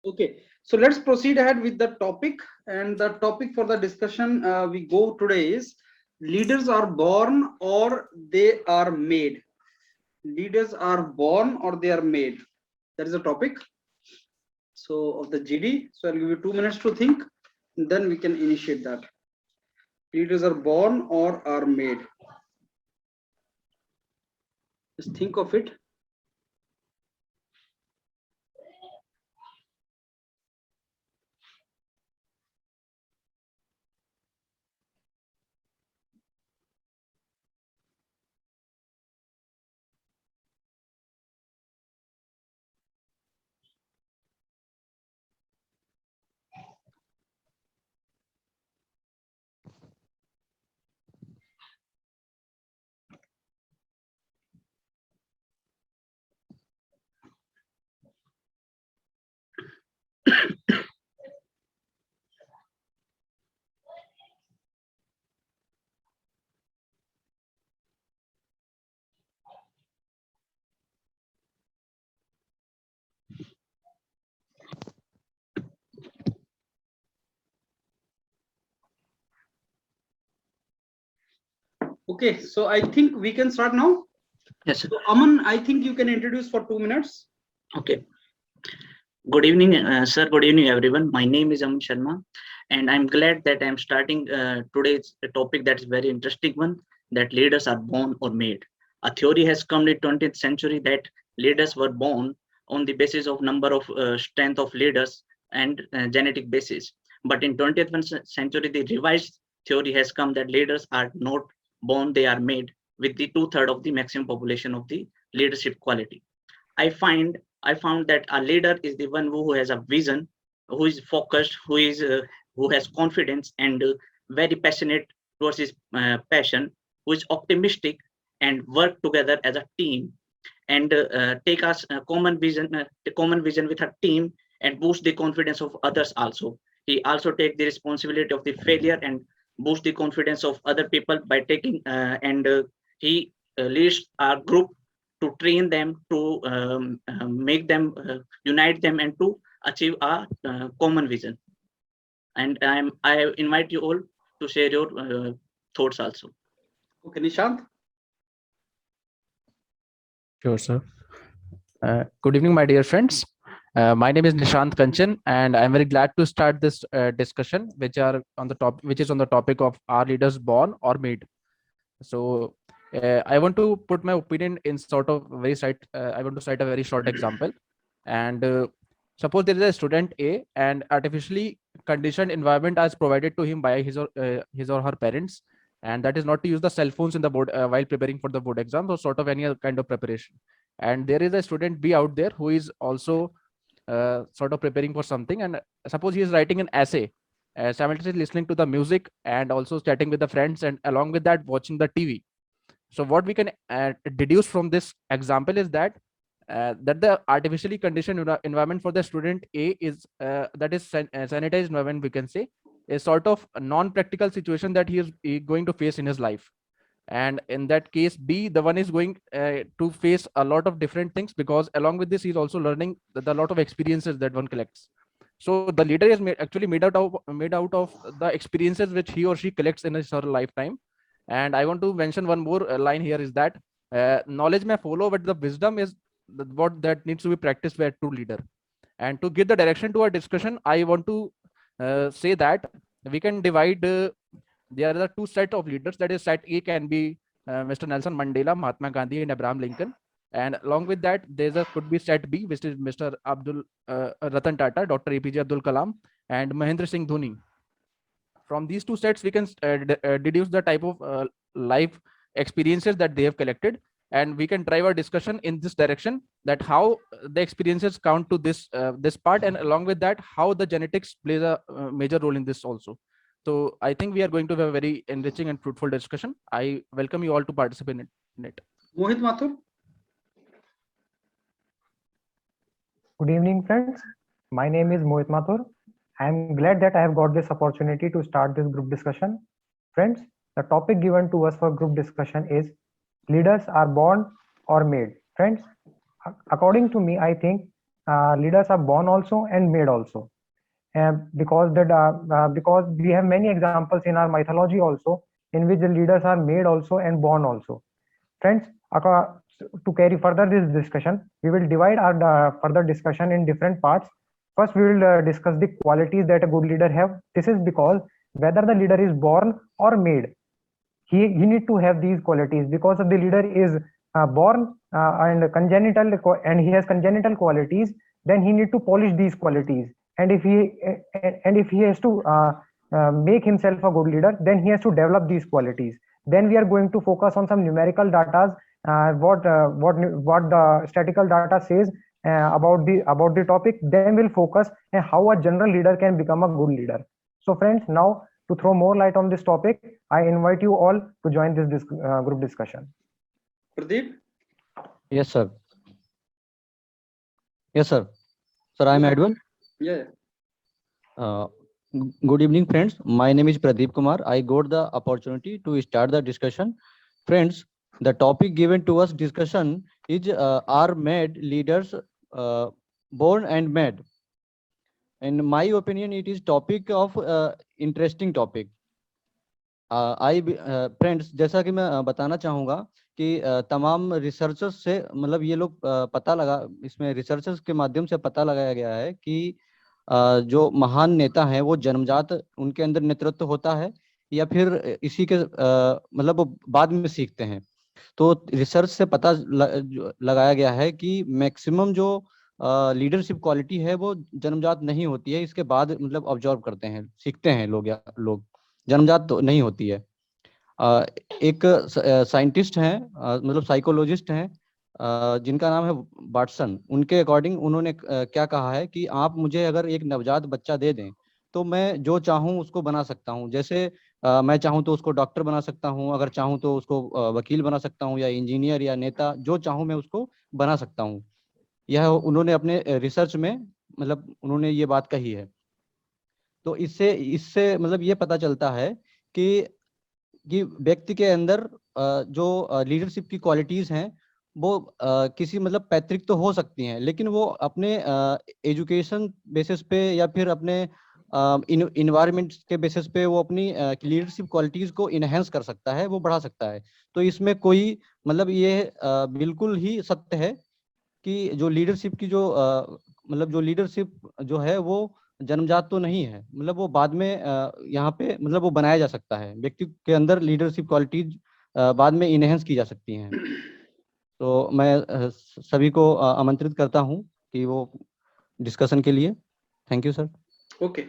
Okay, so let's proceed ahead with the topic. And the topic for the discussion we go today is leaders are born or they are made. Leaders are born or they are made. That is the topic. So of the GD. So I'll give you 2 minutes to think. And then we can initiate that. Leaders are born or are made. Just think of it. Okay, so I think we can start now. Yes, sir. So Aman, I think you can introduce for 2 minutes. Okay. Good evening, sir. Good evening, everyone. My name is Aman Sharma, and I'm glad that I'm starting today's topic that is very interesting one, that leaders are born or made. A theory has come in 20th century that leaders were born on the basis of number of strength of leaders and genetic basis. But in 20th century, the revised theory has come that leaders are not born, they are made with the two-thirds of the maximum population of the leadership quality. I found that a leader is the one who has a vision, who is focused, who has confidence and very passionate towards his passion, who is optimistic and work together as a team and take us a common vision with a team and boost the confidence of others also. He also take the responsibility of the failure and boost the confidence of other people by taking and he leads our group to train them, to make them, unite them, and to achieve a common vision. And I invite you all to share your thoughts also. Okay, Nishant. Sure, sir. Good evening, my dear friends. My name is Nishant Kanchan, and I'm very glad to start this discussion, which is on the topic of are leaders born or made. So, I want to put my opinion in sort of very slight. I want to cite a very short example, and suppose there is a student A, and artificially conditioned environment is provided to him by his or her parents, and that is not to use the cell phones in the board while preparing for the board exams or sort of any other kind of preparation. And there is a student B out there who is also sort of preparing for something, and suppose he is writing an essay, simultaneously listening to the music and also chatting with the friends, and along with that watching the TV. So what we can deduce from this example is that the artificially conditioned environment for the student A is that is sanitized environment, we can say, is sort of a non-practical situation that he going to face in his life. And in that case B, the one is going to face a lot of different things, because along with this he's also learning the lot of experiences that one collects. So the leader is actually made out of the experiences which he or she collects in his or her lifetime. And I want to mention one more line here, is that knowledge may follow, but the wisdom is what that needs to be practiced by a true leader. And to give the direction to our discussion, I want to say that we can divide there are the two sets of leaders. That is, set A can be Mr. Nelson Mandela, Mahatma Gandhi, and Abraham Lincoln. And along with that, could be set B, which is Mr. Abdul Ratan Tata, Dr. APJ Abdul Kalam, and Mahendra Singh Dhoni. From these two sets, we can deduce the type of life experiences that they have collected, and we can drive our discussion in this direction, that how the experiences count to this part, and along with that, how the genetics plays a major role in this also. So I think we are going to have a very enriching and fruitful discussion. I welcome you all to participate in it. Mohit Mathur. Good evening, friends. My name is Mohit Mathur. I am glad that I have got this opportunity to start this group discussion. Friends, the topic given to us for group discussion is leaders are born or made. Friends, according to me, I think leaders are born also and made also. Because we have many examples in our mythology also, in which the leaders are made also and born also. Friends, to carry further this discussion, we will divide our further discussion in different parts. First, we will discuss the qualities that a good leader have. This is because whether the leader is born or made, he need to have these qualities, because the leader is born and he has congenital qualities. Then he need to polish these qualities, and if he has to make himself a good leader, then he has to develop these qualities. Then we are going to focus on some numerical data, what the statistical data says about the topic. Then we'll focus on how a general leader can become a good leader. So friends, now to throw more light on this topic, I invite you all to join this group discussion. Pradeep? Yes, sir. Yes, sir. Sir, I am audible. Yeah. Good evening, friends. My name is Pradeep Kumar. I got the opportunity to start the discussion. Friends, the topic given to us discussion is are made leaders born and made. In my opinion, it is topic of interesting topic. Friends, जैसा कि मैं बताना चाहूँगा कि तमाम researchers से मतलब ये लोग पता लगा, इसमें रिसर्चर्स के माध्यम से पता लगाया गया है कि जो महान नेता हैं वो जन्मजात उनके अंदर नेतृत्व होता है या फिर इसी के मतलब वो बाद में सीखते हैं। तो रिसर्च से पता लगाया गया है कि मैक्सिमम जो लीडरशिप क्वालिटी है वो जन्मजात नहीं होती है, इसके बाद मतलब ऑब्जर्व करते हैं, सीखते हैं लोग जन्मजात तो नहीं होती है। एक साइंटिस्ट हैं, मतलब साइकोलॉजिस्ट हैं, जिनका नाम है वाटसन। उनके अकॉर्डिंग उन्होंने क्या कहा है कि आप मुझे अगर एक नवजात बच्चा दे दें तो मैं जो चाहूँ उसको बना सकता हूँ। जैसे मैं चाहूँ तो उसको डॉक्टर बना सकता हूँ, अगर चाहूँ तो उसको वकील बना सकता हूँ, या इंजीनियर या नेता, जो चाहूँ मैं उसको बना सकता हूँ। यह उन्होंने अपने रिसर्च में मतलब उन्होंने ये बात कही है। तो इससे मतलब ये पता चलता है कि व्यक्ति के अंदर जो लीडरशिप की क्वालिटीज हैं वो किसी मतलब पैतृक तो हो सकती हैं, लेकिन वो अपने एजुकेशन बेसिस पे या फिर अपने इन्वायरमेंट के बेसिस पे वो अपनी लीडरशिप क्वालिटीज को इनहेंस कर सकता है, वो बढ़ा सकता है। तो इसमें कोई मतलब ये बिल्कुल ही सत्य है कि जो लीडरशिप की जो मतलब जो लीडरशिप जो है वो जन्मजात तो नहीं है, मतलब वो बाद में यहाँ पे मतलब वो बनाया जा सकता है। व्यक्ति के अंदर लीडरशिप क्वालिटीज बाद में इनहेंस की जा सकती हैं। तो मैं सभी को आमंत्रित करता हूँ कि वो डिस्कशन के लिए। Thank you sir. Okay,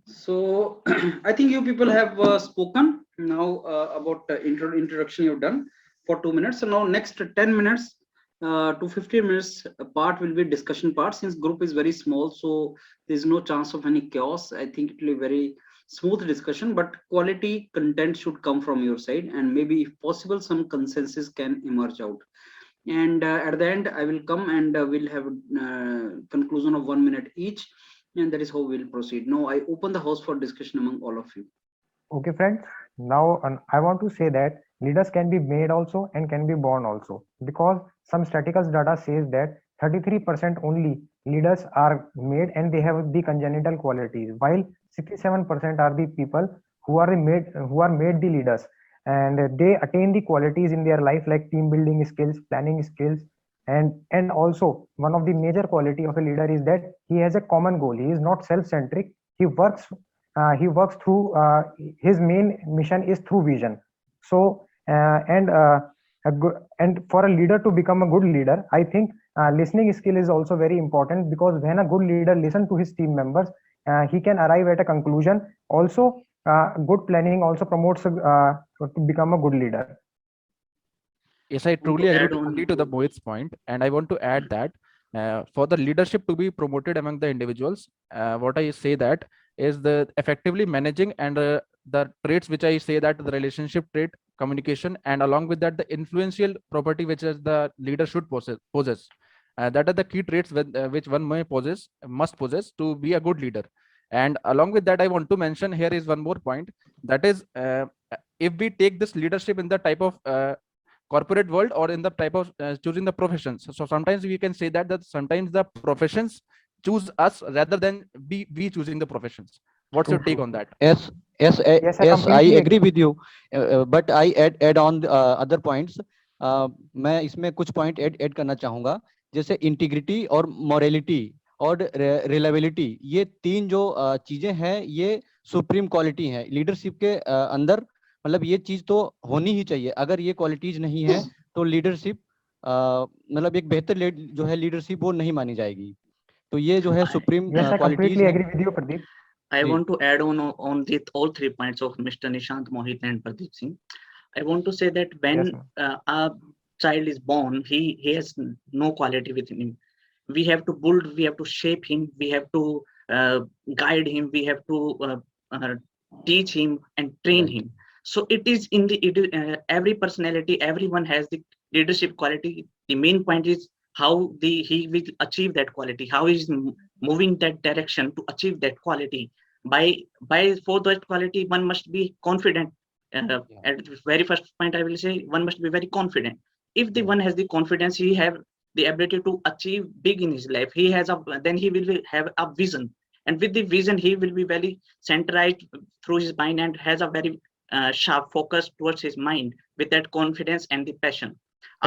so I think you people have spoken now about introduction you've done for 2 minutes. So now next 10 minutes to 15 minutes part will be discussion part. Since group is very small, so there's no chance of any chaos. I think it will be very smooth discussion, but quality content should come from your side, and maybe if possible some consensus can emerge out. And at the end I will come and we'll have conclusion of 1 minute each, and that is how we'll proceed. Now I open the house for discussion among all of you. Okay, friends. Now I want to say that leaders can be made also and can be born also, because some statistical data says that 33% only leaders are made and they have the congenital qualities, while 67% are the people who are made the leaders, and they attain the qualities in their life like team building skills, planning skills, and also one of the major quality of a leader is that he has a common goal. He is not self-centric. He works through his main mission is through vision. So and for a leader to become a good leader, I think listening skill is also very important, because when a good leader listens to his team members, he can arrive at a conclusion. Also, good planning also promotes to become a good leader. Yes, I truly agree to the Mohit's point, and I want to add that for the leadership to be promoted among the individuals, what I say that is the effectively managing and the traits which I say that the relationship trait, communication, and along with that the influential property which is the leader should possess. That are the key traits which one must possess to be a good leader. And along with that, I want to mention here is one more point, that is if we take this leadership in the type of corporate world or in the type of choosing the professions. So sometimes we can say that sometimes the professions choose us rather than we choosing the professions. What's your take on that? Yes, Yes, I I completely agree agree. with you, but I add on other points. मैं इसमें कुछ point add करना चाहूंगा, जैसे integrity और morality और reliability, ये तीन जो चीजें हैं, ये सुप्रीम क्वालिटी है लीडरशिप के अंदर। मतलब ये चीज तो होनी ही चाहिए। अगर ये क्वालिटीज नहीं है तो लीडरशिप मतलब एक बेहतर जो है लीडरशिप वो नहीं मानी जाएगी। तो ये जो है supreme Yes, I qualities completely है। agree with you, Pradeep. I ji. want to add on the all 3 points of Mr. Nishant, Mohit, and Pradeep Singh. I want to say that when Yes, ma'am. a child is born, he has no quality within him. We have to build, we have to shape him, we have to guide him, we have to teach him and train Right. him. So it is in the every personality, everyone has the leadership quality. The main point is how he will achieve that quality, how he is moving that direction to achieve that quality. By for that quality, one must be confident. At the very first point, I will say one must be very confident. If the Yeah. one has the confidence, he have the ability to achieve big in his life. He has then he will have a vision, and with the vision, he will be very centralized through his mind and has a very sharp focus towards his mind with that confidence and the passion.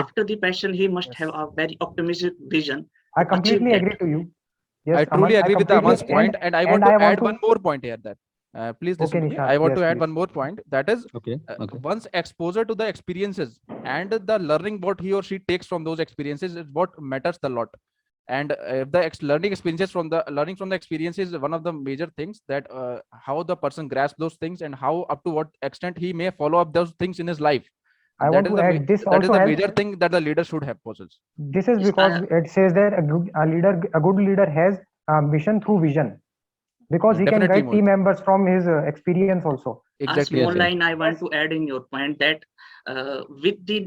After the passion, he must Yes. have a very optimistic vision I to achieve completely that. agree to you. Yes, I truly Aman, agree with completely- Aman's point, and I want to add one more point here. That please listen Okay, to me. Nishant, I want yes, to add please. one more point. That is, Okay. Okay. once exposure to the experiences and the learning what he or she takes from those experiences is what matters a lot. And if the learning experiences from the experiences is one of the major things, that how the person grasps those things and how up to what extent he may follow up those things in his life. I want to add this that is also the helps. major thing that the leader should have possessed. This is Yes, because it says that a good leader has mission through vision, because he can Definitely, guide team Mohit. members from his experience also. Exactly. A small Yes, yes. line I want to add in your point that with the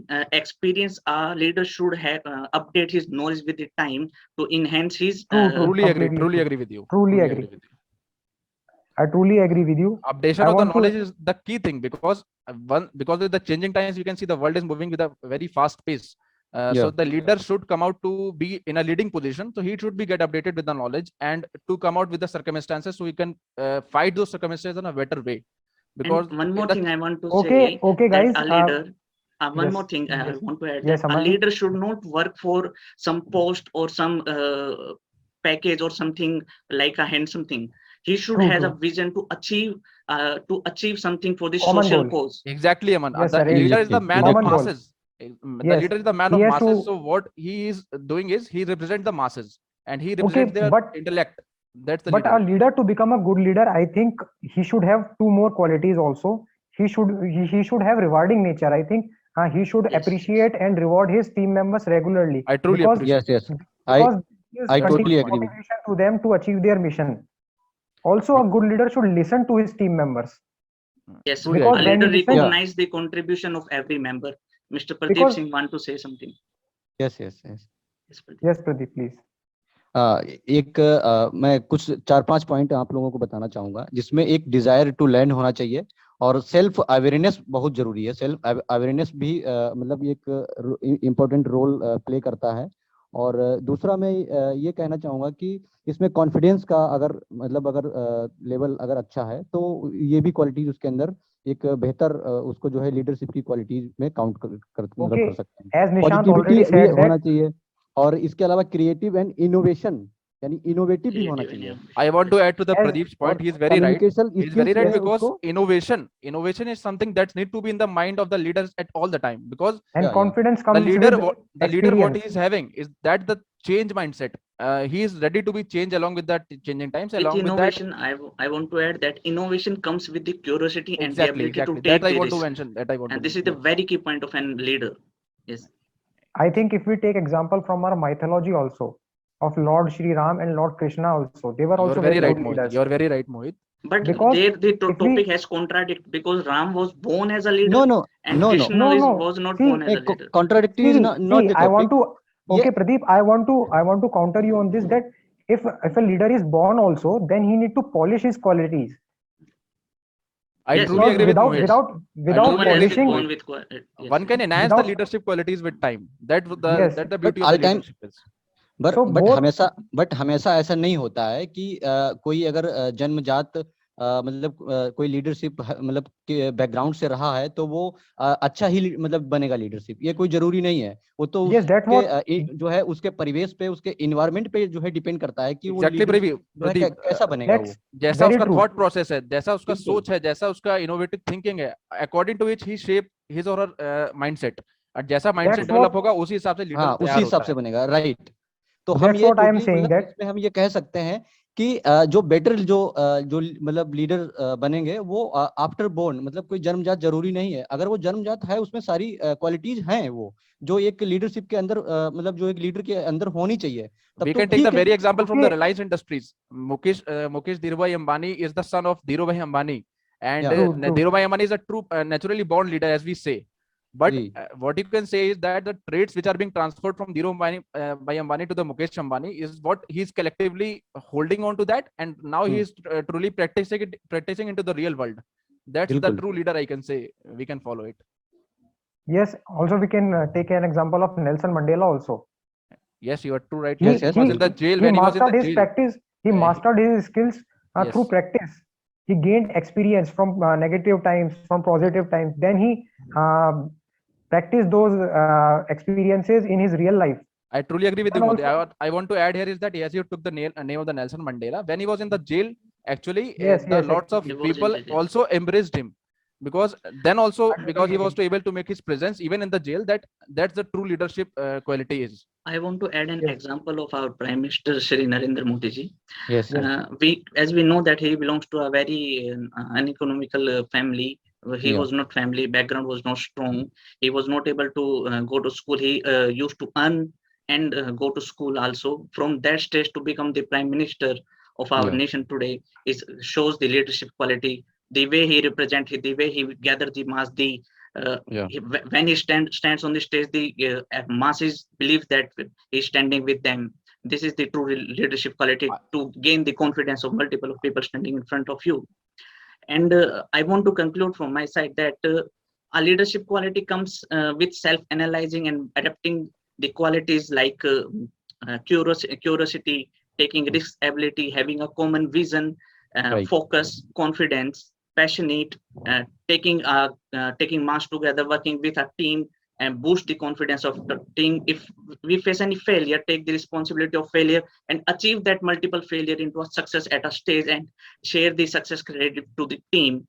experience, a leader should have update his knowledge with the time to enhance his. True, Truly agree. completely Truly true. agree with you. Truly agree. with you. I truly agree with you. Updation I of the want to- knowledge is the key thing, because because of the changing times, you can see the world is moving with a very fast pace. So Yeah. the leader should come out to be in a leading position. So he should be get updated with the knowledge and to come out with the circumstances, so he can fight those circumstances in a better way. Because And one more thing I want to Okay, say, okay, that guys. a leader. One yes, more thing I yes. want to add, Yes, that a Aman. leader should not work for some post or some package or something like a handsome thing. He should True, have a true. vision to achieve something for the Common social goal. cause. exactly, Aman. Yes, The sir. leader is the man of Common goal. masses. The Yes, leader is the man he of has masses. to- So what he is doing is he represents the masses and he Okay, represents their but intellect. That's the but leader. a leader, to become a good leader, I think he should have two more qualities also. He should have rewarding nature. I think he should Yes. appreciate and reward his team members regularly. I truly because, appreciate. Yes, yes. Because this I continuous totally agree with motivation to them to achieve their mission. Also, a good leader should listen to his team members. Yes, Truly Because a agree. when leader he listens- recognize the contribution of every member. Mr. Pradeep Because- Singh want to say something. Yes, yes, yes. Yes, Pradeep. Yes, Pradeep, please. मैं कुछ 4-5 point आप लोगों को बताना चाहूंगा, जिसमें एक desire to learn होना चाहिए और सेल्फ अवेयरनेस बहुत जरूरी है। सेल्फ अवेयरनेस भी मतलब एक इम्पोर्टेंट रोल प्ले करता है। और दूसरा मैं ये कहना चाहूंगा कि इसमें कॉन्फिडेंस का अगर लेवल अगर अच्छा है तो ये भी क्वालिटीज उसके अंदर एक बेहतर उसको जो है लीडरशिप की क्वालिटीज में काउंट कर सकते हैं। As Nishant positivity already said that होना चाहिए और इसके अलावा क्रिएटिव एंड इनोवेशन, यानी इनोवेटिव भी होना Creative चाहिए। and I want to add to the As- Pradeep's और point. He is very right. communication He is skills very जो right, है because उसको innovation is something that need to be in the mind of the leaders at all the time, because and Yeah, confidence the comes leader with what what experience. he is having is that the change mindset. He is ready to be changed along with that changing times. with Along with that, innovation, I want to add that innovation comes with the curiosity and the exactly. ability to That take I the want to risk. mention. That I want And to this is the mention. very key point of a leader. Yes. I think if we take example from our mythology also of Lord Shri Ram and Lord Krishna also, they were You are also very right, good Mohit. leaders. You are very right, Mohit. But Because there the if we- topic has contradict, because Ram was born as a leader no and no Krishna No, no. was not See, born as a leader. contradictory is not See, the I want topic. to. Okay, Pradeep, I want to counter you on this, that if a leader is born also, then he need to polish his qualities. I Yes, truly agree with without Mohit. without no one else is polishing, born with yes, One can enhance the Without- leadership qualities with time. That the Yes. that the beauty of all the time- leadership is. So both- but हमेशा ऐसा नहीं होता है कि कोई अगर जन्मजात मतलब कोई लीडरशिप मतलब बैकग्राउंड से रहा है तो वो अच्छा ही मतलब बनेगा लीडरशिप, ये कोई जरूरी नहीं है। वो तो Yes, that's what- जो है उसके परिवेश पे, उसके इन्वायरमेंट पे जो है डिपेंड करता है कि वो Exactly, leadership जो है Pradeep. कैसा बनेगा वो। Let's- जैसा Very उसका true. थॉट प्रोसेस है, जैसा उसका बिल्कुल। सोच है, जैसा उसका इनोवेटिव थिंकिंग है, according to which he shape his और हर माइंडसेट, और जैसा माइंडसेट That's डेवलप what- होगा उसी हिसाब से लीडर हाँ, उसी हिसाब से बनेगा, राइट। तो हम That's ये what I am totally saying मतलब that- इसमें हम ये कह सकते हैं कि जो बेटर जो मतलब लीडर बनेंगे वो आफ्टर बोर्न, मतलब कोई जन्मजात जरूरी नहीं है। अगर वो जन्मजात है, उसमें सारी क्वालिटीज हैं वो जो एक लीडरशिप के अंदर मतलब जो एक लीडर के अंदर होनी चाहिए। We तो can take ठीक the है। very example from the Okay. Reliance Industries. Mukesh Dhirubhai Ambani is the son of Dhirubhai Ambani, and Yeah. True. Dhirubhai Ambani is a true naturally born leader, as we say. But ji. what you can say is that the traits which are being transferred from Dhirubhai Ambani to the Mukesh Ambani is what he is collectively holding on to that, and now he is truly practicing into the real world. That's the बिल्कुल। true leader, I can say. We can follow it. Yes, also we can take an example of Nelson Mandela also. Yes, you are true, right? He- Yes, he was in the jail. He When he was in mastered the his jail, practice. He Yeah, mastered his skills through Yes. practice. He gained experience from negative times, from positive times. Then he practiced those experiences in his real life. I truly agree with you, And Modi. also- I want to add here is that yes, you took the name of the Nelson Mandela. When he was in the jail, actually, Yes, the yes, lots of He was in people the jail. also embraced him, because then also I because he agree. was to able to make his presence even in the jail. That's the true leadership quality is. I want to add an Yes. example of our Prime Minister Shri Narendra Modi ji. Yes, As we know that he belongs to a very uneconomical family. He Yeah. was not family background was not strong. He was not able to go to school. He used to earn and go to school also. From that stage to become the Prime Minister of our Yeah. nation today shows the leadership quality. The way he represents, the way he gathered the mass, Yeah. when he stands on the stage, the masses believe that he's standing with them. This is the true leadership quality, to gain the confidence of multiple of people standing in front of you. And I want to conclude from my side that a leadership quality comes with self-analyzing and adapting the qualities like curiosity, taking risk ability, having a common vision, Right. focus, confidence, passionate, taking mass together, working with a team, and boost the confidence of the team. If we face any failure, take the responsibility of failure and achieve that multiple failure into a success at a stage and share the success credit to the team.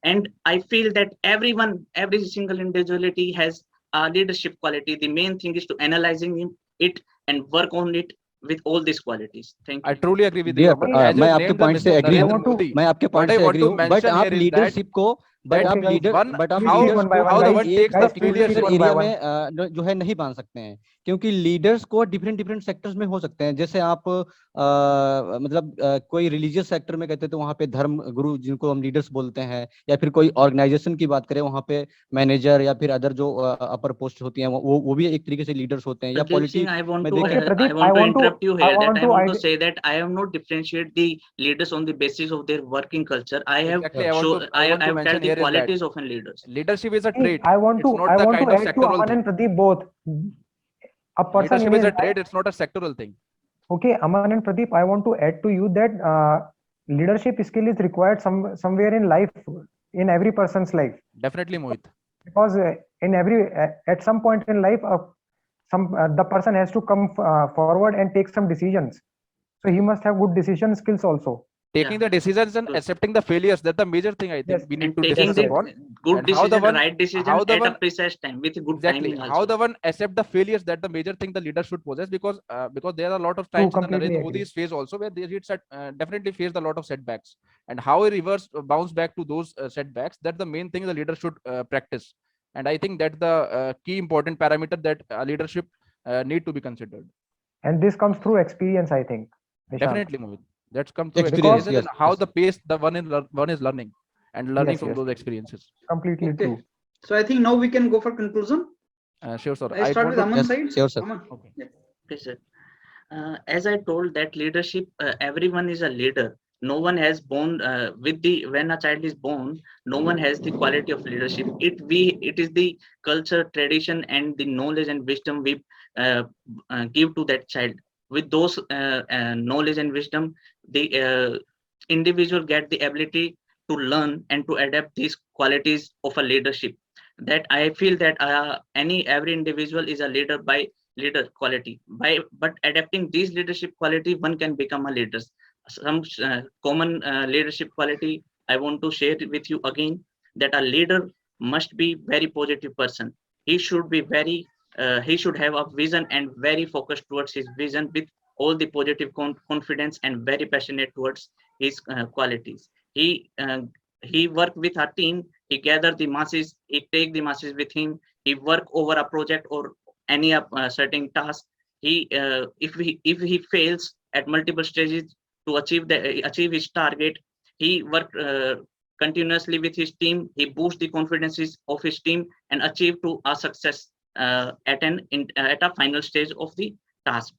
And I feel that every single individuality has a leadership quality. The main thing is to analyzing it and work on it with all these qualities. Thank I you. truly agree with Dear, you. As you मैं आपके named the point से Mr. Agree Narendra हूँ, Modi, मैं आपके what point I से want agree to हूँ, but mention आप here is leadership को that आप लीडर one, बट आप how लीडर्स the को one एक takes the particular failures. one by area one. में जो है नहीं बांध सकते हैं, क्योंकि लीडर्स को डिफरेंट सेक्टर्स में हो सकते हैं। जैसे आप मतलब कोई रिलीजियस सेक्टर में कहते हैं तो वहाँ पे धर्म गुरु जिनको हम लीडर्स बोलते हैं, या फिर कोई ऑर्गेनाइजेशन की बात करें वहाँ पे मैनेजर या फिर अदर जो अपर पोस्ट होती हैं वो भी एक तरीके से लीडर्स होते हैं। या Pradeep polity Singh, I want में to देखें Pradeep, I I want to want to- interrupt you I here. want That I to want to ide- say that I have not differentiate the leaders on the basis of their working culture. I have Exactly, I want to I mention have here tell the is that qualities of a leaders. leadership is a See, trait. I want It's to not the kind of add to sectoral Aman thing. and Pradeep both. A person Leadership in is his a trait. It's not a sectoral thing. Okay, Aman and Pradeep, I want to add to you that leadership skill is required somewhere in life, in every person's life, Definitely, Mohit. because in every at some point in life, the person has to come forward and take some decisions. So he must have good decision skills also. Taking the decisions and Good. accepting the failures, that's the major thing I think Yes. we need And to taking discuss the upon. good And how the decision, one- right decision how the at a one- precise time with good Exactly. timing How also. the one accept the failures, that the major thing the leader should possess, because there are a lot of True, times in the completely Narendra agree. Modi's phase also where they definitely faced a lot of setbacks, and how he bounce back to those setbacks. That's the main thing the leader should practice, and I think that's the key important parameter that leadership need to be considered. And this comes through experience, I think. Nishant. Definitely, Mohit. That's come through Experience, experiences, yes, and how yes. the pace the one is learning and learning Yes, from yes. those experiences. Completely Okay. true. So I think now we can go for conclusion. Sure, sir. I start want with to- Aman's Yes, side. sure, sir. Aman. Okay. Okay, sir. As I told that leadership, everyone is a leader. no one has born when a child is born, no one has the quality of leadership. It is the culture, tradition, and the knowledge and wisdom we uh, give to that child. With those knowledge and wisdom, the individual get the ability to learn and to adapt these qualities of a leadership. That I feel that every individual is a leader by leader quality. But adapting these leadership quality, one can become a leader. Some common leadership quality I want to share with you again, that a leader must be very positive person. He should be very he should have a vision and very focused towards his vision, with all the positive confidence, and very passionate towards his qualities. He work with a team. He gather the masses. He take the masses with him. He work over a project or any certain task. If he fails at multiple stages to achieve his target, he work continuously with his team. He boost the confidences of his team and achieve to a success at a final stage of the task.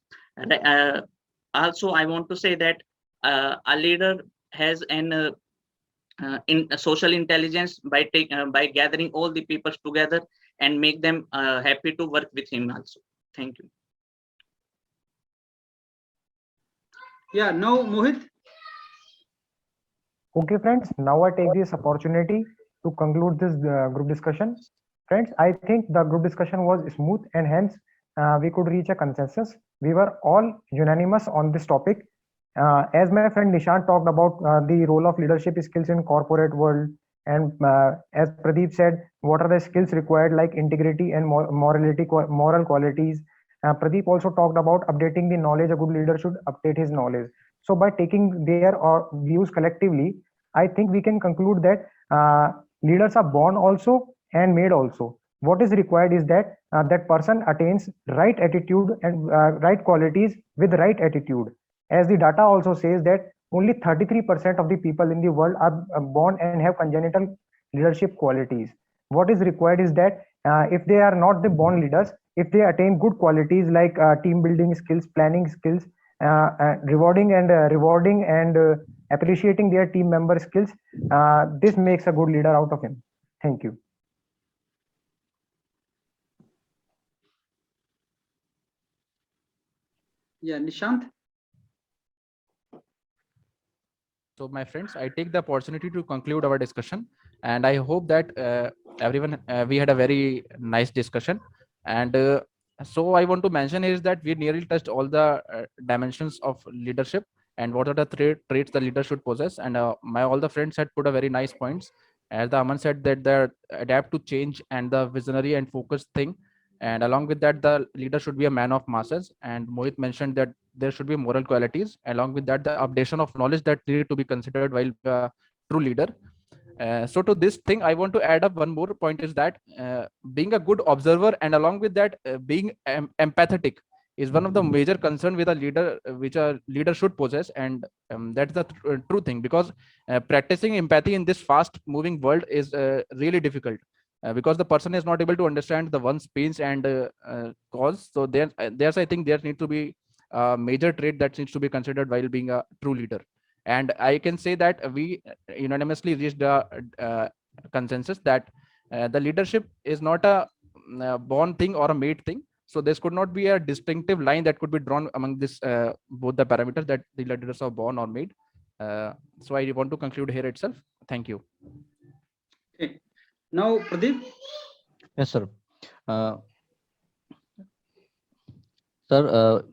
Also, I want to say that a leader has an in social intelligence by gathering all the people together and make them happy to work with him also. Thank you. Yeah, now Mohit. Okay, friends, now I take this opportunity to conclude this group discussion. Friends, I think the group discussion was smooth and hence we could reach a consensus. We were all unanimous on this topic. As my friend Nishant talked about the role of leadership skills in corporate world, and as Pradeep said, what are the skills required like integrity and moral qualities. Pradeep also talked about updating the knowledge. A good leader should update his knowledge. So by taking their views collectively, I think we can conclude that leaders are born also and made also. What is required is that that person attains right attitude and right qualities with right attitude. As the data also says that only 33% of the people in the world are born and have congenital leadership qualities. What is required is that if they are not the born leaders, if they attain good qualities like team building skills, planning skills, rewarding and appreciating their team member skills, this makes a good leader out of him. Thank you. Yeah, Nishant. So my friends, I take the opportunity to conclude our discussion, and I hope that everyone we had a very nice discussion. And so I want to mention is that we nearly touched all the dimensions of leadership and what are the traits the leader should possess. And all the friends had put a very nice points. As the Aman said that the adapt to change and the visionary and focused thing. And along with that, the leader should be a man of masses. And Mohit mentioned that there should be moral qualities. Along with that, the updation of knowledge that need to be considered while a true leader. So to this thing, I want to add up one more point is that being a good observer and along with that being empathetic is one of the major concern with a leader, which a leader should possess. And that's the true thing, because practicing empathy in this fast moving world is really difficult. Because the person is not able to understand the one's pains and cause. So there's I think there needs to be a major trait that needs to be considered while being a true leader. And I can say that we unanimously reached a consensus that the leadership is not a born thing or a made thing. So this could not be a distinctive line that could be drawn among this both the parameters that the leaders are born or made. So I want to conclude here itself. Thank you. Okay. Now, Pradeep. Yes, sir. Sir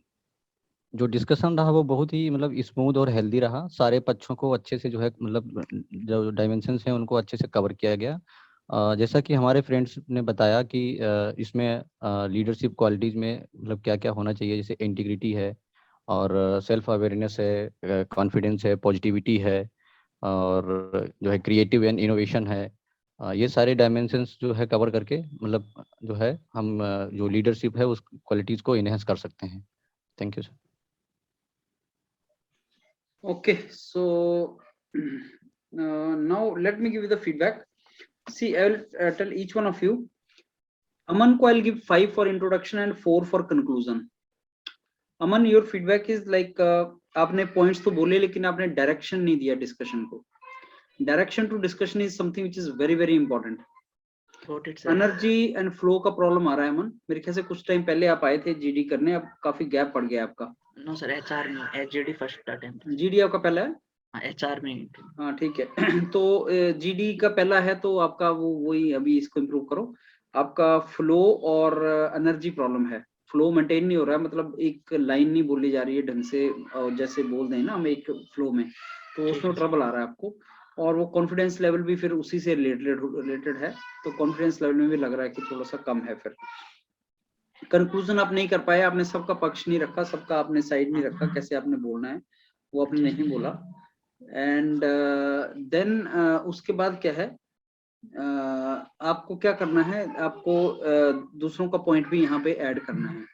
जो discussion रहा वो बहुत ही मतलब smooth और healthy रहा. सारे पक्षों को अच्छे से जो है मतलब जो डायमेंशंस हैं उनको अच्छे से कवर किया गया. जैसा कि हमारे फ्रेंड्स ने बताया कि इसमें लीडरशिप क्वालिटीज में मतलब क्या क्या होना चाहिए, जैसे इंटीग्रिटी है और सेल्फ अवेयरनेस है, कॉन्फिडेंस है, पॉजिटिविटी है और जो है क्रिएटिव एंड इनोवेशन है. ये सारे डायमेंशंस जो है कवर करके मतलब जो है हम जो लीडरशिप है उस क्वालिटीज को इनहेंस कर सकते हैं. Thank you sir. Okay, so now let me give you the feedback. See, I will tell each one of you. Aman ko I'll give 5 for introduction and 4 for conclusion. Aman, your feedback is like आपने points तो बोले लेकिन आपने direction नहीं दिया discussion को. Direction to discussion is something which is very very important. Got it, sir. Energy and flow का problem आ रहा है अमन. मेरे ख्याल से कुछ टाइम पहले आप आए थे जीडी करने, अब काफी गैप पड़ गया आपका. No, sir. HR में HGD first attempt. जीडी आपका पहला है. HR में. हाँ ठीक है. तो जीडी का पहला है तो आपका वो वही अभी इसको इम्प्रूव करो. आपका फ्लो और एनर्जी प्रॉब्लम है. फ्लो मेंटेन नहीं हो रहा है, मतलब एक लाइन नहीं बोली जा रही है ढंग से, और जैसे बोल दें ना हम एक फ्लो में, तो उसमें ट्रबल आ रहा है आपको. और वो कॉन्फिडेंस लेवल भी फिर उसी से रिलेटेड है, तो कॉन्फिडेंस लेवल में भी लग रहा है कि थोड़ा सा कम है. फिर कंक्लूजन आप नहीं कर पाए, आपने सबका पक्ष नहीं रखा, सबका आपने साइड नहीं रखा, कैसे आपने बोलना है वो आपने नहीं बोला. एंड देन उसके बाद क्या है, आपको क्या करना है, आपको दूसरों का पॉइंट भी यहाँ पे ऐड करना है.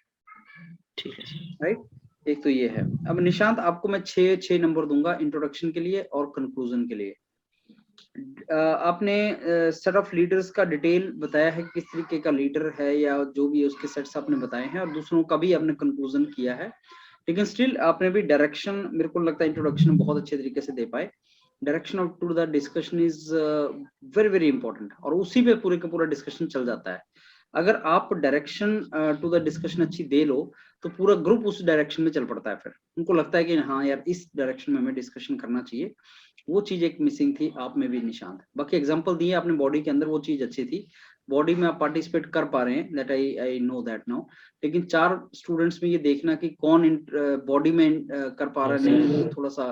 ठीक है sir. राइट. एक तो ये है. अब निशांत आपको मैं 6 नंबर दूंगा इंट्रोडक्शन के लिए और कंक्लूजन के लिए. आपने सेट ऑफ लीडर्स का डिटेल बताया है, किस तरीके का लीडर है या जो भी उसके सेट्स आपने बताए हैं, और दूसरों का भी आपने कंक्लूजन किया है. लेकिन स्टिल आपने भी डायरेक्शन, मेरे को लगता है इंट्रोडक्शन बहुत अच्छे तरीके से दे पाए. Direction of to the discussion is very very important, और उसी पे पूरे का पूरा डिस्कशन चल जाता है. अगर आप डायरेक्शन टू द डिस्कशन अच्छी दे लो तो पूरा ग्रुप उस डायरेक्शन में चल पड़ता है. फिर उनको लगता है कि हाँ यार इस डायरेक्शन में हमें डिस्कशन करना चाहिए. वो चीज एक मिसिंग थी आप में भी निशांत. बाकी एग्जांपल दिए आपने बॉडी के अंदर, वो चीज अच्छी थी. बॉडी में आप पार्टिसिपेट कर पा रहे हैं, that I know that now. लेकिन 4 स्टूडेंट्स में ये देखना कि कौन बॉडी में कर पा रहा है नहीं, थोड़ा सा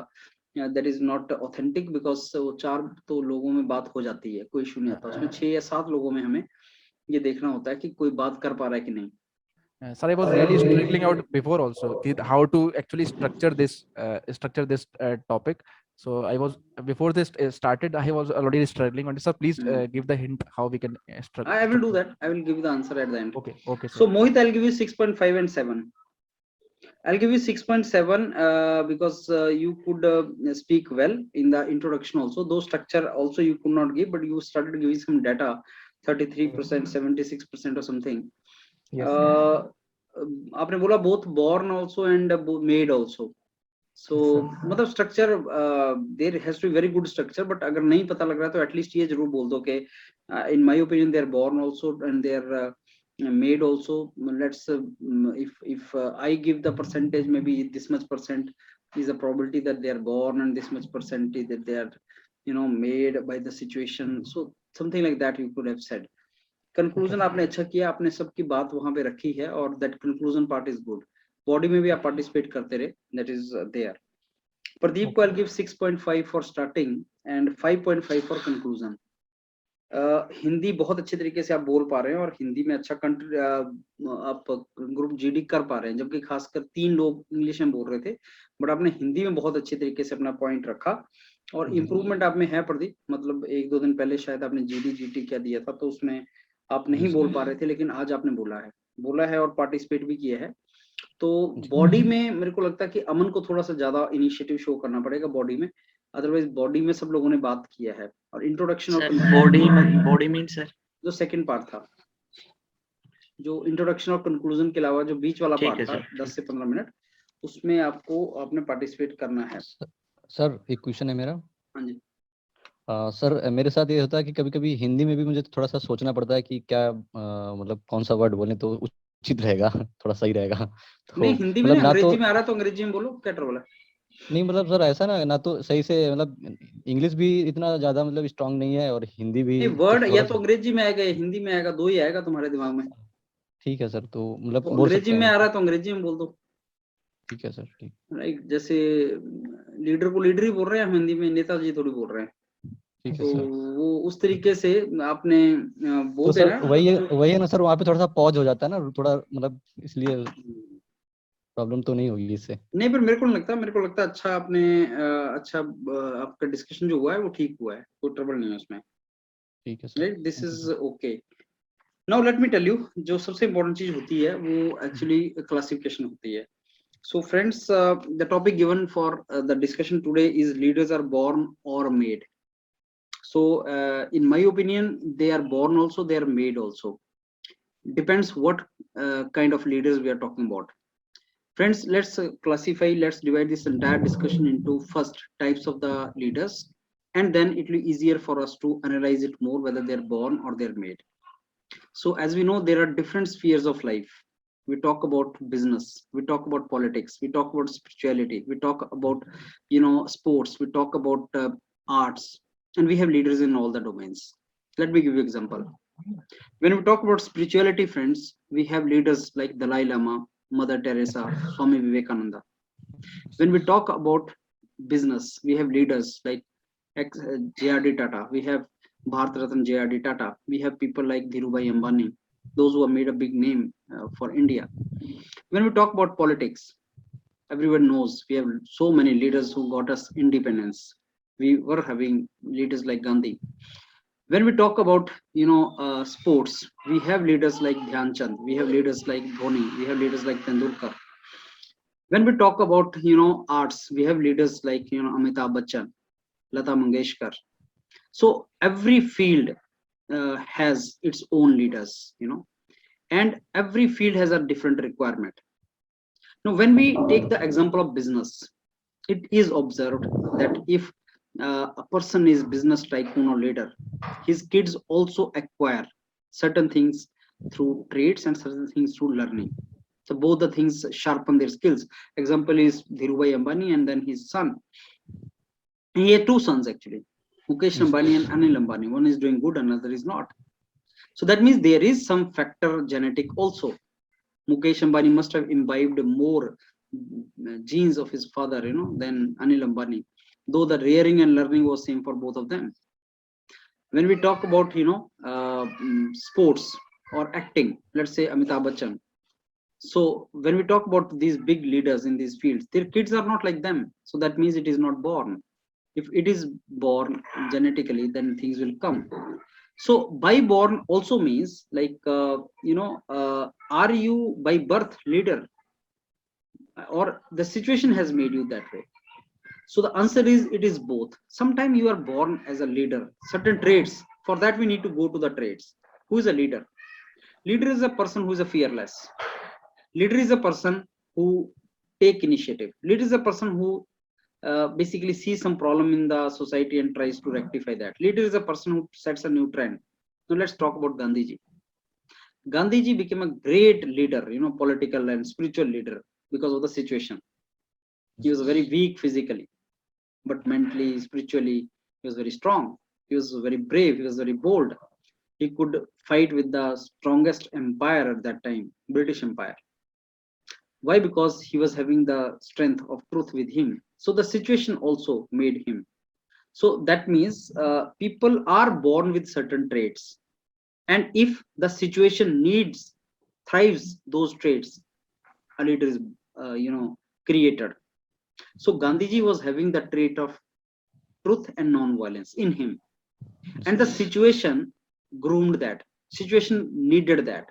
that is not authentic, because वो 4 तो लोगों में बात हो जाती है, कोई इशू नहीं आता. उसमें 6 या 7 लोगों में हमें ये देखना होता है कि कोई बात कर पा रहा है कि नहीं. Sir, I was really struggling out before also how to actually structure this topic. So I was before this started, I was already struggling on this. So please give the hint how we can structure. I will do that. I will give the answer at the end. Okay, sir. So Mohit, I'll give you 6.5 and 7. I'll give you 6.7 because you could speak well in the introduction also. Though structure also you could not give, but you started giving some data, 33%, 76% or something. Yes. आपने बोला both born also and made also. So मतलब structure there has to be very good structure, but अगर नहीं पता लग रहा तो at least ये जरूर बोल दो कि in my opinion they are born also and they are made also. Let's if I give the percentage, maybe this much percent is the probability that they are born and this much percentage that they are made by the situation. So something like that you could have said. Conclusion आपने अच्छा किया, आपने सबकी बात वहां पे रखी है, और that conclusion part is good. Body में भी आप पार्टिसिपेट करते रहे, दैट इज देयर. प्रदीप को I give 6.5 for starting and 5.5 for conclusion. Hindi बहुत अच्छे तरीके से आप बोल पा रहे हैं, और हिंदी में अच्छा आप ग्रुप जीडी कर पा रहे हैं, जबकि खासकर 3 लोग इंग्लिश में बोल रहे थे, बट आपने हिंदी में बहुत अच्छे तरीके से अपना पॉइंट रखा. और इम्प्रूवमेंट आप में है प्रदीप, मतलब 1-2 दिन पहले शायद आपने जीडी जीटी क्या दिया था तो उसमें आप नहीं बोल पा रहे थे, लेकिन आज आपने बोला है और पार्टिसिपेट भी किया है. तो बॉडी में मेरे को लगता है कि अमन को थोड़ा सा ज्यादा इनिशिएटिव शो करना पड़ेगा बॉडी में, अदरवाइज बॉडी में सब लोगों ने बात किया है. और इंट्रोडक्शन और बॉडी मीन सर जो सेकंड पार्ट था, जो इंट्रोडक्शन और कंक्लूजन के अलावा जो बीच वाला पार्ट था 10 से 15 मिनट, उसमें आपने पार्टिसिपेट करना है. सर एक क्वेश्चन है मेरा. हाँ जी. सर मेरे साथ ये होता है कि कभी कभी हिंदी में भी मुझे थोड़ा सा सोचना पड़ता है कि क्या मतलब कौन सा वर्ड बोले तो उचित रहेगा, थोड़ा सही रहेगा. तो नहीं हिंदी में मतलब अंग्रेजी में आ रहा है तो अंग्रेजी में बोलो, क्या ट्रबल है. नहीं मतलब सर ऐसा ना तो सही से, मतलब इंग्लिश भी इतना ज्यादा मतलब स्ट्रांग नहीं है और हिंदी भी वर्ड या तो अंग्रेजी में आएगा या हिंदी में आएगा, 2 ही आएगा तुम्हारे दिमाग में. ठीक है सर, तो मतलब अंग्रेजी में आ रहा है तो अंग्रेजी में बोल दो. ठीक है सर. ठीक. राइट, जैसे लीडर को लीडर ही बोल रहे हैं हम हिंदी में, नेताजी थोड़ी बोल रहे हैं. तो वो उस तरीके से आपने बोल तो देना. वही है ना सर, वहाँ पे थोड़ा सा पॉज हो जाता है ना थोड़ा, मतलब इसलिए प्रॉब्लम तो नहीं होगी इससे. नहीं, पर मेरे को नहीं लगता, मेरे को लगता है अच्छा आपने अच्छा आपका डिस्कशन जो हुआ है वो ठीक हुआ है, कोई ट्रबल नहीं है उसमें. ठीक है sir. Right, this is okay. Now let me tell you, जो सबसे इम्पोर्टेंट चीज होती है वो एक्चुअली क्लासिफिकेशन होती है. So friends, the topic given for the discussion today is leaders are born or made. So in my opinion, they are born also, they are made also. Depends what kind of leaders we are talking about. Friends, let's let's divide this entire discussion into first types of the leaders, and then it will be easier for us to analyze it more whether they're born or they're made. So as we know, there are different spheres of life. We talk about business, we talk about politics, we talk about spirituality, we talk about sports, we talk about arts, and we have leaders in all the domains. Let me give you example. When we talk about spirituality, friends, we have leaders like Dalai Lama, Mother Teresa, Swami Vivekananda. When we talk about business, we have leaders like J.R.D. Tata, we have Bharat Ratan J.R.D. Tata, we have people like Dhirubhai Ambani, those who have made a big name for India. When we talk about politics, everyone knows we have so many leaders who got us independence. We were having leaders like Gandhi. When we talk about sports, we have leaders like Dhyan Chand, we have leaders like Dhoni, we have leaders like Tendulkar. When we talk about arts, we have leaders like Amitabh Bachchan, Lata Mangeshkar. So every field has its own leaders, and every field has a different requirement. Now, when we take the example of business, it is observed that if a person is business tycoon or leader, his kids also acquire certain things through trades and certain things through learning. So both the things sharpen their skills. Example is Dhirubhai Ambani and then his son. He had two sons actually, Mukesh Ambani and Anil Ambani. One is doing good, another is not. So that means there is some factor genetic also. Mukesh Ambani must have imbibed more genes of his father, than Anil Ambani, though the rearing and learning was same for both of them. When we talk about sports or acting, let's say Amitabh Bachchan. So when we talk about these big leaders in these fields, their kids are not like them. So that means it is not born. If it is born genetically, then things will come. So by born also means like are you by birth leader, or the situation has made you that way? So the answer is it is both. Sometimes you are born as a leader, certain traits. For that we need to go to the traits. Who is a leader? Leader is a person who is a fearless. Leader is a person who take initiative. Leader is a person who basically sees some problem in the society and tries to rectify that. Leader is a person who sets a new trend. So let's talk about Gandhiji. Gandhiji became a great leader, political and spiritual leader because of the situation. He was very weak physically, but mentally, spiritually, he was very strong. He was very brave. He was very bold. He could fight with the strongest empire at that time, British Empire. Why? Because he was having the strength of truth with him. So the situation also made him. So that means people are born with certain traits. And if the situation thrives those traits, a leader is, created. So Gandhiji was having the trait of truth and non-violence in him. And the situation groomed that. Situation needed that.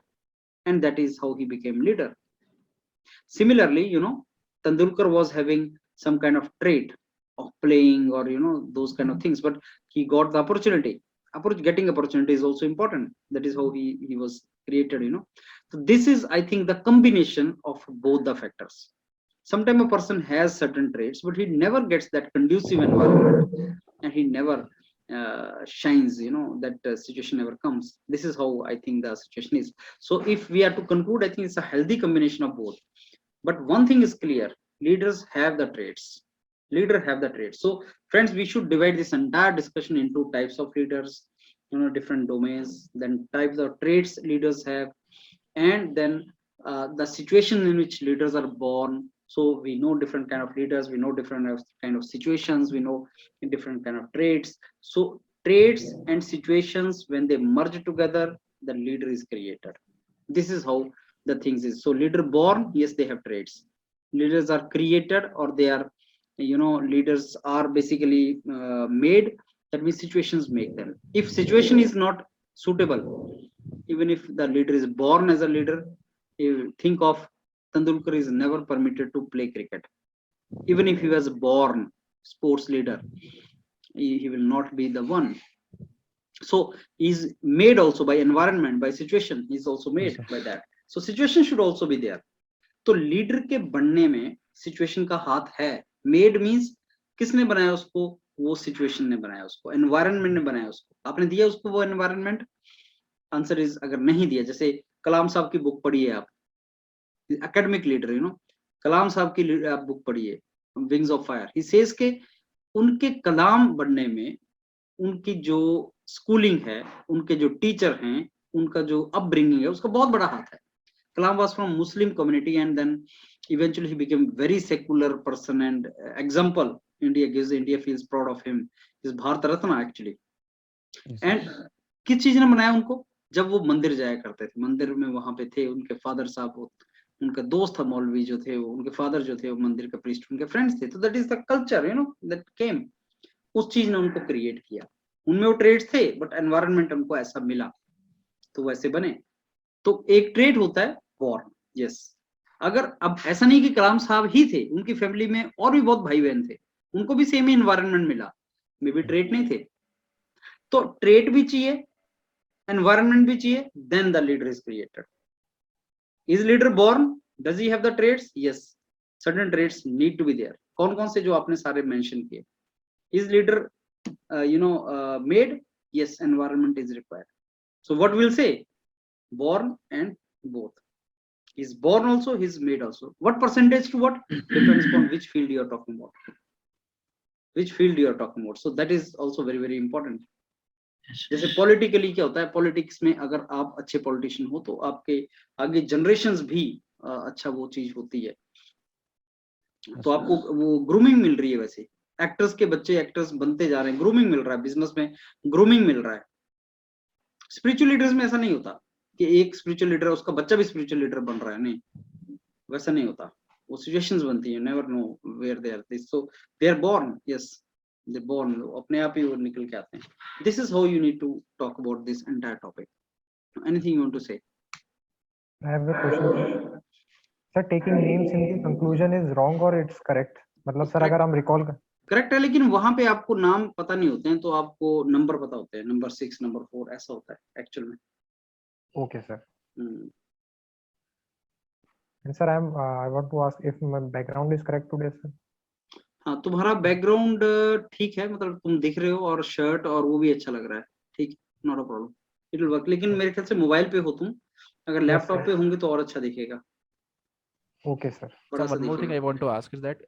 And that is how he became leader. Similarly, Tendulkar was having some kind of trait of playing or, those kind of things, but he got the opportunity. Getting opportunity is also important. That is how he was created, So this is, I think, the combination of both the factors. Sometimes a person has certain traits, but he never gets that conducive environment and he never shines, that situation never comes. This is how I think the situation is. So if we are to conclude, I think it's a healthy combination of both. But one thing is clear, leaders have the traits. So friends, we should divide this entire discussion into types of leaders, different domains, then types of traits leaders have, and then the situation in which leaders are born. So we know different kind of leaders, we know different kind of situations, we know different kind of traits. So traits and situations, when they merge together, the leader is created. This is how the things is. So leader born, yes, they have traits. Leaders are created, or they are, leaders are basically made. That means situations make them. If situation is not suitable, even if the leader is born as a leader, you think of Tendulkar is never permitted to play cricket. Even if he was born sports leader, he will not be the one. So he's made also by environment, by situation. He's also made by that. So situation should also be there. तो leader के बनने में situation का हाथ है। Made means किसने बनाया उसको, वो सिचुएशन ने बनाया उसको, एनवायरनमेंट ने बनाया उसको। आपने दिया उसको वो एनवायरनमेंट? आंसर इज अगर नहीं दिया, जैसे कलाम साहब की बुक पढ़िए आप, एकेडमिक लीडर, यू नो, कलाम साहब की आप बुक पढ़िए wings of fire. He says के उनके कलाम बनने में उनकी जो स्कूलिंग है, उनके जो टीचर हैं, उनका जो अपब्रिंगिंग है, उसका बहुत बड़ा हाथ है। Kalam was from Muslim community and then eventually he became very secular person and example India feels proud of him. He's Bharat Ratna actually. And किस चीज ने बनाया उनको? जब वो मंदिर जाया करते थे, मंदिर में वहां पे थे उनके फादर साहब, उनका दोस्त था मौलवी जो थे, वो उनके फादर जो थे वो मंदिर के प्रीस्ट, उनके फ्रेंड्स थे। तो that is the culture, you know, that came. उस चीज ने उनको क्रिएट किया। उनमें वो ट्रेड्स थे बट एनवायरनमेंट उनको ऐसा मिला तो वैसे बने। तो एक ट्रेड होता है बॉर्न, यस। अगर अब ऐसा नहीं कि कलाम साहब ही थे, उनकी फैमिली में और भी बहुत भाई बहन थे, उनको भी सेम ही एनवायरनमेंट मिला, मे बी ट्रेड नहीं थे। तो ट्रेड भी चाहिए, एनवायरनमेंट भी चाहिए, then the leader is created. Is leader born? Does he have the traits? Yes, certain traits need to be there. कौन कौन से जो आपने सारे मेंशन किए। Is leader you know made? Yes, environment is required. So what will say born and both. He's born also, he's made also. What percentage to what? Depends upon which field you are talking about. Which field you are talking about. So that is also very very important. जैसे politically क्या होता है, politics में अगर आप अच्छे politician हो तो आपके आगे जनरेशंस भी अच्छा वो चीज होती है। तो आपको वो ग्रूमिंग मिल रही है। वैसे एक्टर्स के बच्चे एक्टर्स बनते जा रहे हैं, ग्रूमिंग मिल रहा है, बिजनेस में ग्रूमिंग मिल रहा है। स्पिरिचुअल लीडर्स में ऐसा नहीं होता कि एक स्पिरिचुअल लीडर है उसका बच्चा भी स्पिरिचुअल लीडर बन रहा है, नहीं, वैसा नहीं होता। वो सिचुएशंस बनती है, never know where they are, so they are born, yes they born, अपने आप ही वो निकल के आते हैं। This is how you need to talk about this entire topic. Anything you want to say? I have a question. Sir, taking names in the conclusion is wrong or it's correct? मतलब sir अगर हम recall correct है, लेकिन वहां पे आपको नाम पता नहीं होते हैं, तो आपको नंबर पता होते हैं, नंबर 6 नंबर 4 ऐसा होता है एक्चुअल में। Okay sir. And sir, I want to ask if my background is correct today, sir. हाँ, तुम्हारा बैकग्राउंड ठीक है, मतलब तुम दिख रहे हो और शर्ट और वो भी अच्छा लग रहा है, ठीक, not a problem, it will work. लेकिन मेरे ख्याल से मोबाइल पे हो तुम, अगर लैपटॉप पे होंगे तो और अच्छा दिखेगा। Okay, sir. बड़ा सा One more thing दिखेगा। I want to ask is that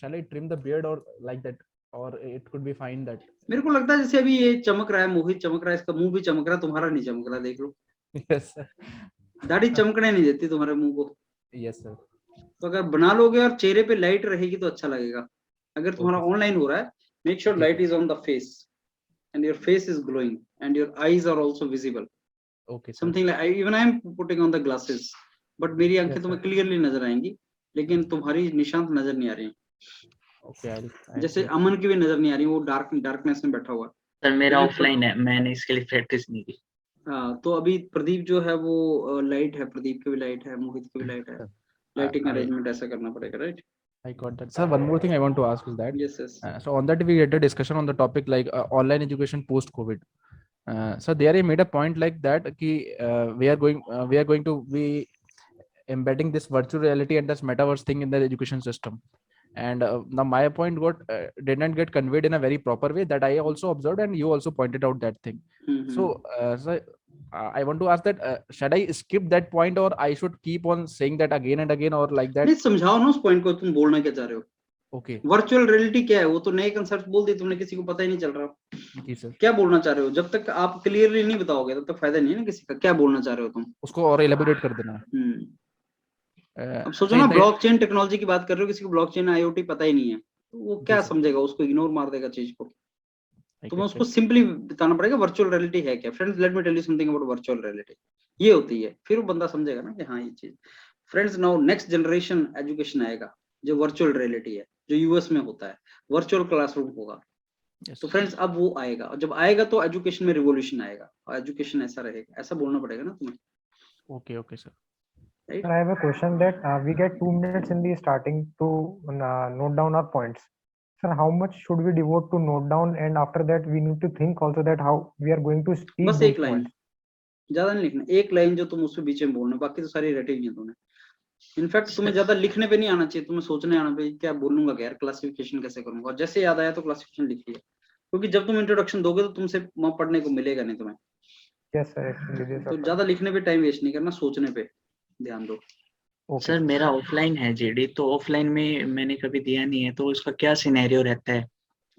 shall I trim the beard or like that, or it could be fine that? मेरे को लगता है जैसे अभी ये चमक रहा है, मोहित चमक रहा है, इसका मुंह भी चमक रहा है, तुम्हारा नहीं चमक रहा, देख लो। Yes sir. दाढ़ी चमकने नहीं देती तुम्हारे मुंह को। Yes sir. तो अगर बना लोगे और चेहरे पे लाइट रहेगी तो अच्छा लगेगा। अगर तुम्हारा ऑनलाइन हो रहा है, make sure light is on the face and your face is glowing and your eyes are also visible. Okay sir. Something like even I am putting on the glasses, but मेरी आंखें तुम्हें clearly नजर आएंगी, लेकिन तुम्हारी निशांत नजर नहीं आ रही। Okay, I'll जैसे अमन की भी नजर नहीं आ रही, वो डार्कनेस में बैठा हुआ है। सर मेरा ऑफलाइन है, मैंने इसके लिए प्रैक्टिस नहीं की। हाँ, तो अभी प्रदीप जो है वो लाइट है, प्रदीप की भी लाइट है, मोहित की भी लाइट है। लाइटिंग अरेंजमेंट ऐसा करना पड़ेगा, right? I got that. Sir, one more thing I want to ask is that Yes, yes. so on that we had a discussion on the topic like online education post COVID. So there I made a point like that ki we are going to be embedding this virtual reality and this metaverse thing in the education system. And now my point did not get conveyed in a very proper way that I also observed and you also pointed out that thing. So I want to ask that should I skip that point or I should keep on saying that again and again or like that? Please समझाओ ना उस point को, तुम बोलना क्या चाह रहे हो। Okay. वर्चुअल रियलिटी क्या है? वो तो नए कंसेप्ट बोल दिए तुमने, किसी को पता ही नहीं चल रहा। जी सर। क्या बोलना चाह रहे हो? जब तक आप क्लियरली नहीं बताओगे तब तक फायदा नहीं है ना किसी का। क्या बोलना चाह रहे हो तुम? उसको और एलिबोरेट कर देना है। अब सोचो ना, ब्लॉकचेन टेक्नोलॉजी की बात कर रहे हो, किसी को ब्लॉकचेन आईओटी पता ही नहीं है, तो वो क्या समझेगा? उसको इग्नोर मार देगा चीज को। तुम्हें उसको सिंपली बताना पड़ेगा वर्चुअल रियलिटी है क्या। Friends, let me tell you something about virtual reality. ये होती है, फिर वो बंदा समझेगा ना कि हाँ ये चीज। Friends, now next generation education आएगा जो वर्चुअल रियलिटी है, जो यूएस में होता है, वर्चुअल क्लासरूम होगा। तो फ्रेंड्स अब वो आएगा, और जब आएगा तो एजुकेशन में रिवॉल्यूशन आएगा, और एजुकेशन ऐसा रहेगा, ऐसा बोलना पड़ेगा ना तुम्हें। Okay, okay sir. Right? I have a question that we get 2 minutes in the starting to note down our points. Sir, how much should we devote to note down, and after that we need to think also that how we are going to speak बस those एक line, points. ज्यादा नहीं लिखना, एक line जो तुम उसके बीच में बोलना, बाकी तो सारी रटी हुई है तुमने। इनफैक्ट तुम्हें ज्यादा लिखने पे नहीं आना चाहिए, तुम्हें सोचने आना चाहिए क्या बोलूंगा क्या यार, क्लासिफिकेशन कैसे करूंगा, और जैसे याद आया तो क्लासिफिकेशन लिख लिया, क्योंकि जब तुम इंट्रोडक्शन दोगे तो तुमसे वहां पढ़ने को मिलेगा नहीं तुम्हें। Yes, sir. Actually, this तो is ज्यादा लिखने पे टाइम वेस्ट नहीं करना, सोचने पे ध्यान दो। okay. सर मेरा ऑफलाइन है जीडी, तो ऑफलाइन में मैंने कभी दिया नहीं है, तो इसका क्या सिनेरियो रहता है?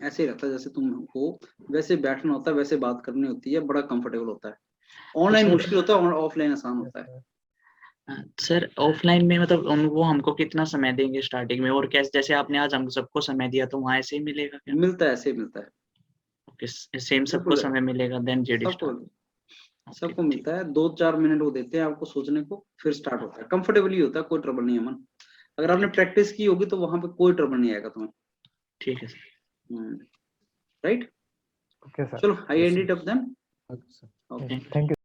ऐसे ही रहता है जैसे तुम हो, वैसे बैठना होता है, वैसे बात करनी होती है, बड़ा कंफर्टेबल होता है। ऑनलाइन सर- मुश्किल होता है, ऑफलाइन आसान Yes, होता है। sir. सर ऑफलाइन में मतलब वो हमको कितना समय देंगे स्टार्टिंग में, और कैसे, जैसे आपने आज हम सबको समय दिया तो वहाँ ऐसे ही मिलेगा क्या? मिलता है, ऐसे ही मिलता है, ओके, सेम सबको बिल्कुल। समय मिलेगा देन जीडी सबको स्टार्ट? सबको मिलता है, 2-4 मिनट वो देते हैं आपको सोचने को, फिर स्टार्ट होता है। कंफर्टेबली होता है, कोई ट्रबल नहीं है मन। अगर आपने प्रैक्टिस की होगी तो वहां पे कोई ट्रबल नहीं आएगा तुम्हें। ठीक है सर। Right, Okay, sir. चलो आई एंड इट अप देन। अच्छा। ओके। Thank you.